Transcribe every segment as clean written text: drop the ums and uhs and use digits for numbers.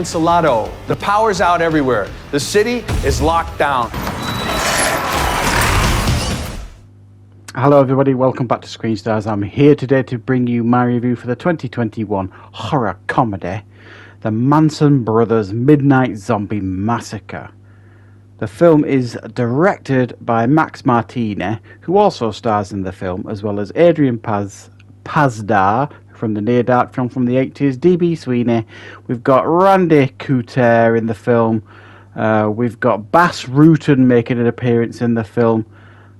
Ensalado. The power's out everywhere. The city is locked down. Hello everybody, welcome back to Screenstars. I'm here today to bring you my review for the 2021 horror comedy, The Manson Brothers Midnight Zombie Massacre. The film is directed by Max Martinez, who also stars in the film, as well as Adrian Pazdar from the Near Dark film from the 80s, D.B. Sweeney. We've got Randy Couture in the film. We've got Bas Rutten making an appearance in the film.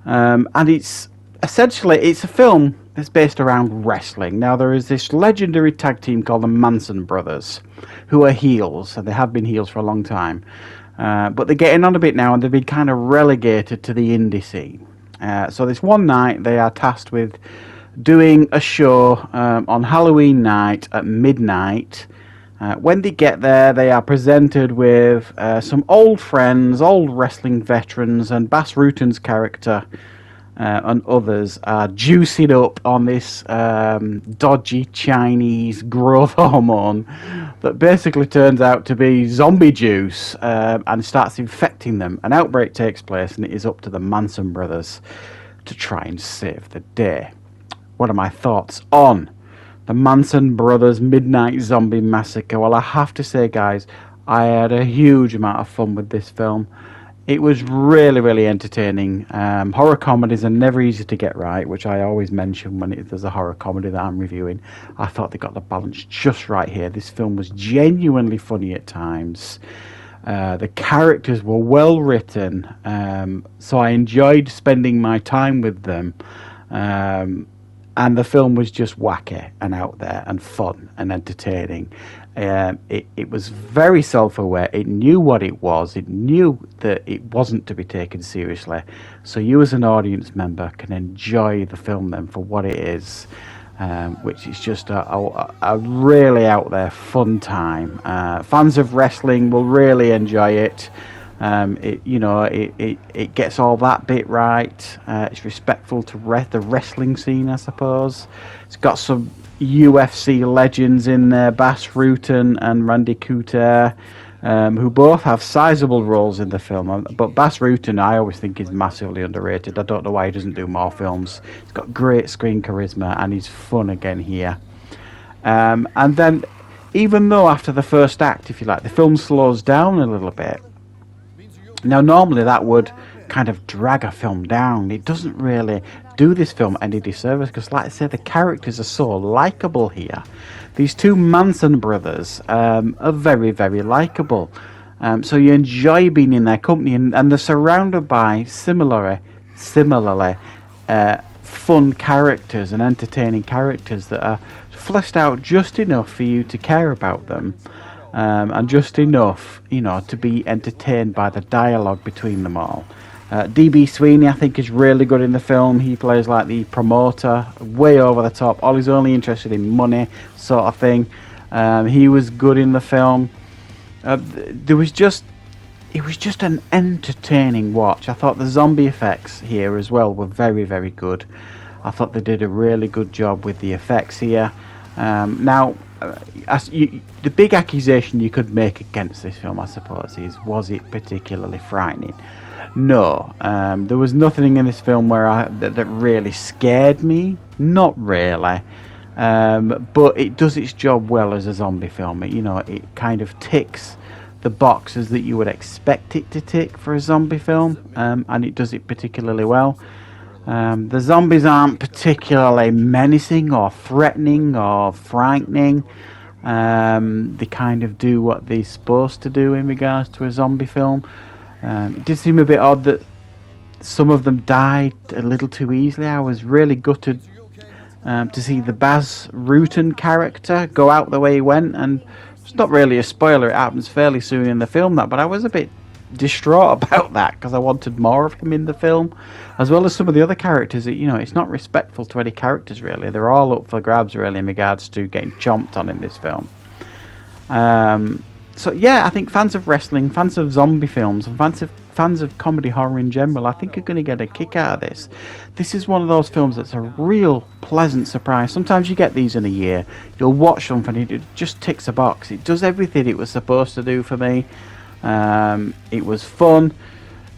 And it's a film that's based around wrestling. Now, there is this legendary tag team called the Manson Brothers, who are heels, and they have been heels for a long time. But they're getting on a bit now, and they've been kind of relegated to the indie scene. So this one night, they are tasked with doing a show on Halloween night at midnight. When they get there, they are presented with some old friends, old wrestling veterans, and Bas Rutten's character and others are juicing up on this dodgy Chinese growth hormone that basically turns out to be zombie juice and starts infecting them. An outbreak takes place, and it is up to the Manson brothers to try and save the day. What are my thoughts on The Manson Brothers Midnight Zombie Massacre? Well, I have to say, guys, I had a huge amount of fun with this film. It was really, really entertaining. Horror comedies are never easy to get right, which I always mention when there's a horror comedy that I'm reviewing. I thought they got the balance just right here. This film was genuinely funny at times. The characters were well written, so I enjoyed spending my time with them. And the film was just wacky and out there and fun and entertaining. It was very self-aware. It knew what it was. It knew that it wasn't to be taken seriously. So you as an audience member can enjoy the film then for what it is, which is just a really out there fun time. Fans of wrestling will really enjoy it. It gets all that bit right. It's respectful to the wrestling scene, I suppose. It's got some UFC legends in there, Bas Rutten and Randy Couture, who both have sizable roles in the film. But Bas Rutten, I always think, is massively underrated. I don't know why he doesn't do more films. He's got great screen charisma, and he's fun again here. And then, even though after the first act, if you like, the film slows down a little bit. Now, normally that would kind of drag a film down. It doesn't really do this film any disservice because, like I say, the characters are so likeable here. These two Manson brothers are very, very likeable. So you enjoy being in their company, and they're surrounded by similarly fun characters and entertaining characters that are fleshed out just enough for you to care about them. And just enough, to be entertained by the dialogue between them all. D.B. Sweeney, I think, is really good in the film. He plays like the promoter, way over the top. All he's only interested in money, sort of thing. He was good in the film. It was just an entertaining watch. I thought the zombie effects here as well were very, very good. I thought they did a really good job with the effects here. Now, the big accusation you could make against this film, I suppose, is, was it particularly frightening? No, there was nothing in this film that really scared me. Not really, but it does its job well as a zombie film. It kind of ticks the boxes that you would expect it to tick for a zombie film, and it does it particularly well. The zombies aren't particularly menacing or threatening or frightening. They kind of do what they're supposed to do in regards to a zombie film. It did seem a bit odd that some of them died a little too easily. I was really gutted to see the Bas Rutten character go out the way he went, and it's not really a spoiler, it happens fairly soon in the film, but I was a bit distraught about that because I wanted more of him in the film, as well as some of the other characters. It's not respectful to any characters really. They're all up for grabs really in regards to getting chomped on in this film. So yeah, I think fans of wrestling, fans of zombie films, and fans fans of comedy horror in general, I think are going to get a kick out of this. This is one of those films that's a real pleasant surprise. Sometimes you get these in a year, you'll watch something and it just ticks a box. It does everything it was supposed to do for me. It was fun.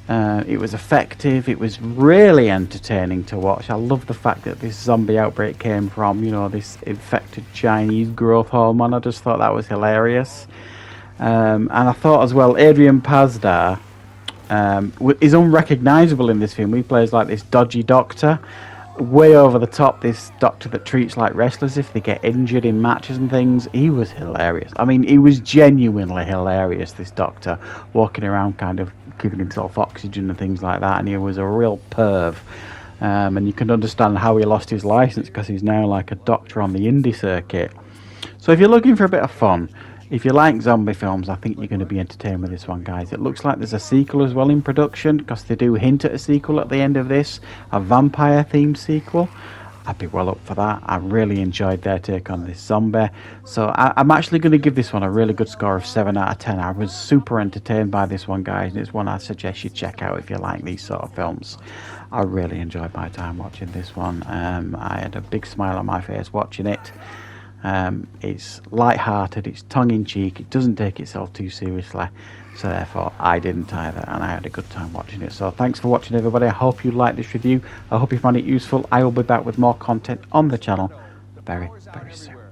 It was effective. It was really entertaining to watch. I love the fact that this zombie outbreak came from, you know, this infected Chinese growth hormone. I just thought that was hilarious. And I thought as well, Adrian Pasdar is unrecognisable in this film. He plays like this dodgy doctor, way over the top, this doctor that treats like wrestlers if they get injured in matches and things. He was hilarious. I mean, he was genuinely hilarious, this doctor, walking around kind of giving himself oxygen and things like that, and he was a real perv. And you can understand how he lost his license, because he's now like a doctor on the indie circuit. So if you're looking for a bit of fun, if you like zombie films, I think you're going to be entertained with this one, guys. It looks like there's a sequel as well in production, because they do hint at a sequel at the end of this, a vampire-themed sequel. I'd be well up for that. I really enjoyed their take on this zombie. So I'm actually going to give this one a really good score of 7 out of 10. I was super entertained by this one, guys, and it's one I suggest you check out if you like these sort of films. I really enjoyed my time watching this one. I had a big smile on my face watching it. It's light-hearted, it's tongue-in-cheek, it doesn't take itself too seriously, so therefore I didn't either, and I had a good time watching it. So thanks for watching, everybody. I hope you liked this review. I hope you found it useful. I will be back with more content on the channel very, very soon.